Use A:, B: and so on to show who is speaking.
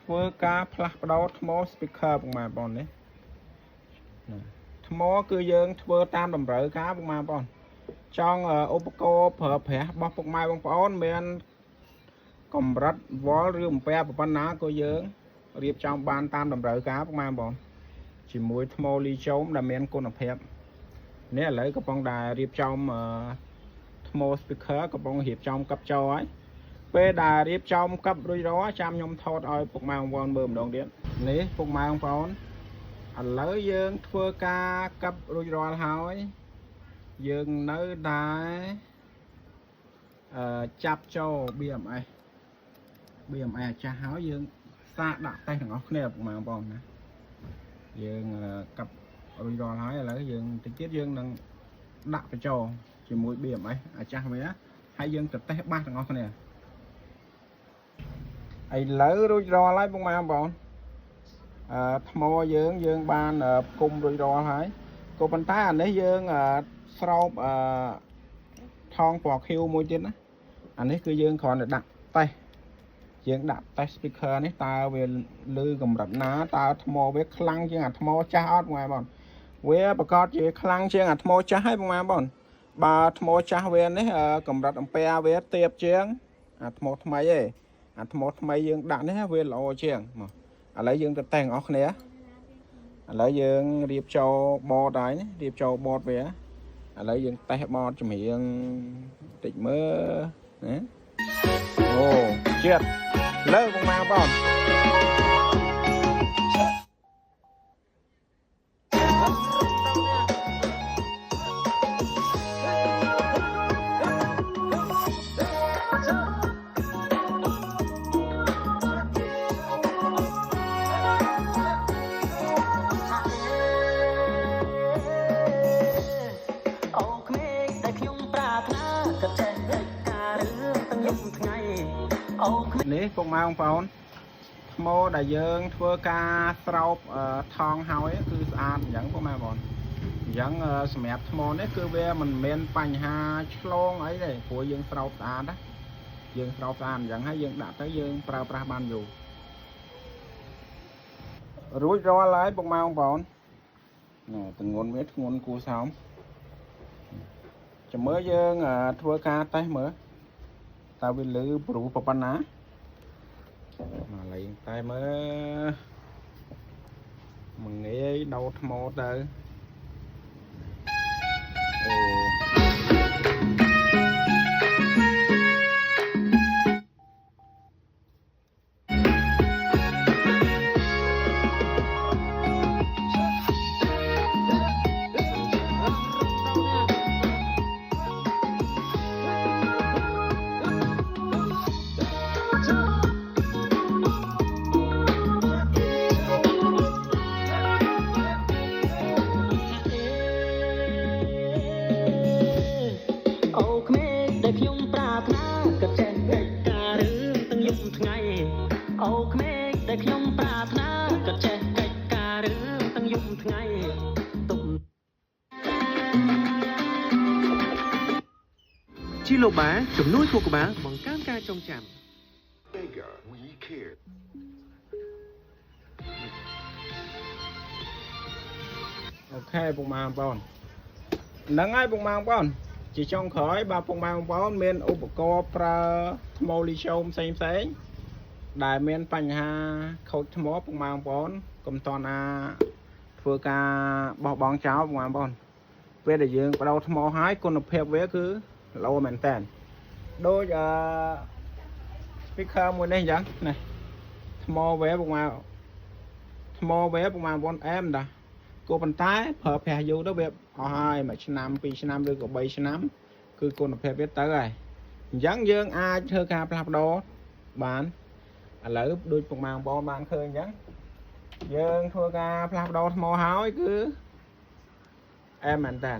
A: ធ្វើការផ្លាស់ប្ដូរថ្ម speaker ពុកម៉ែបងប្អូននេះថ្មគឺយើងធ្វើតាមតម្រូវការពុកម៉ែបងប្អូនចង់ឧបករណ៍ប្រើប្រាស់របស់ពុកម៉ែបងប្អូនមានកម្រិតវ៉លឬអំពែប៉ុណ្ណាក៏យើងរៀបចំបានតាមតម្រូវការពុកម៉ែបងប្អូនជាមួយថ្មលីយ៉ូមដែលមានគុណភាពនេះឥឡូវកំពុងតែរៀបចំថ្ម speaker កំពុងរៀបចំកັບចោហើយពេលដែលរៀបចំកັບរួចរាល់ចាំខ្ញុំថតឲ្យពុកម៉ែបងប្អូនមើលម្ដងទៀតនេះពុកម៉ែបងប្អូនឥឡូវយើងធ្វើការកັບរួចរាល់ហើយយើងនៅតែចាប់ចូល BMS ចាស់ហើយយើងសាកដាក់តេស្តទាំងអស់គ្នាពុកម៉ែបងប្អូនណាយើងកັບរួចរាល់ហើយឥឡូវយើងតិចទៀតយើងនឹងដាក់បញ្ចូលជាមួយ BMS អាចាស់វាហើយយើងទៅតេស្តបាសទាំងអស់គ្នាឥឡូវរួចរាល់ហើយពុកម៉ែបងប្អូនថ្មយើងបានផ្គុំរួចរាល់ហើយក៏ប៉ុន្តែអានេះយើងស្រោបថងពណ៌ខៀវមួយទៀតណាអានេះគឺយើងគ្រាន់តែដាក់តេស្តយើងដាក់តេស្ត speaker នេះតើវាលឺកម្រិតណាតើថ្មវាខ្លាំងជាងអាថ្មចាស់អត់បងប្អូនវាប្រកាសជាខ្លាំងជាងអាថ្មចាស់ហើយបងប្អូនបើថ្មចាស់វានេះកម្រិតអំពែវាទាបជាងអាថ្មថ្មីឯងអាថ្មថ្មីយើងដាក់នេះវាល្អជាងមកឥឡូវយើងទៅតែងអស់គ្នាឥឡូវយើងរៀបចូលបតហើយនេះរៀបចូលបតវាឥឡូវយើងតេស្តបតចម្រៀងតិចមើលណាអូជាតិលើបងប្អូននេះពុកម៉ែបងប្អូនថ្មដែលយើងធ្វើការស្រោបថងហើយគឺស្អាតអញ្ចឹងពុកម៉ែបងប្អូនអញ្ចឹងសម្រាប់ថ្មនេះគឺវាមិនមានបញ្ហាឆ្លងអីទេព្រោះយើងស្រោបស្អាតណាយើងស្រោបស្អាតអញ្ចឹងហើយយើងដាក់ទៅយើងប្រើប្រាស់បានយូររួចរាល់ហើយពុកម៉ែបងប្អូនទម្ងន់វាធ្ងន់គួរសមចាំមើលយើងធ្វើការតេស្តមើលតើវាលឺព្រោះប៉ុណ្ណាមកលេងតែមើលមកងាយដោតថ្មទៅអូ
B: ជីឡូបាជំនួយខួរក្បាលបង្កើនការចងចាំ
A: អូខេពុកម៉ែបងប្អូនហ្នឹងហើយពុកម៉ែបងប្អូនជាចុងក្រោយបើពុកម៉ែបងប្អូនមានឧបករណ៍ប្រើថ្មលីយ៉ូមផ្សេងដែលមានបញ្ហាខូចថ្មពុកម៉ែបងប្អូនកុំតណាធ្វើការបោះបង់ចោលពុកម៉ែបងប្អូនពេលដែលយើងបដោតថ្មហើយគុណភាពវាគឺល្អមែនតើដូចspeaker មួយនេះអញ្ចឹងនេះថ្មវាពុកម៉ែថ្មវាពុកម៉ែបងប្អូនអែមតាក៏ប៉ុន្តែប្រើប្រាស់យូរទៅវាអស់ហើយមួយឆ្នាំ2ឆ្នាំឬក៏3ឆ្នាំគឺគុណភាពវាទៅហើយអញ្ចឹងយើងអាចធ្វើការផ្លាស់ប្ដូរបានឥឡូវដូចពុកម៉ែបងប្អូនបានឃើញអញ្ចឹងយើងធ្វើការផ្លាស់ប្ដូរថ្មហើយគឺអែមមែនតើ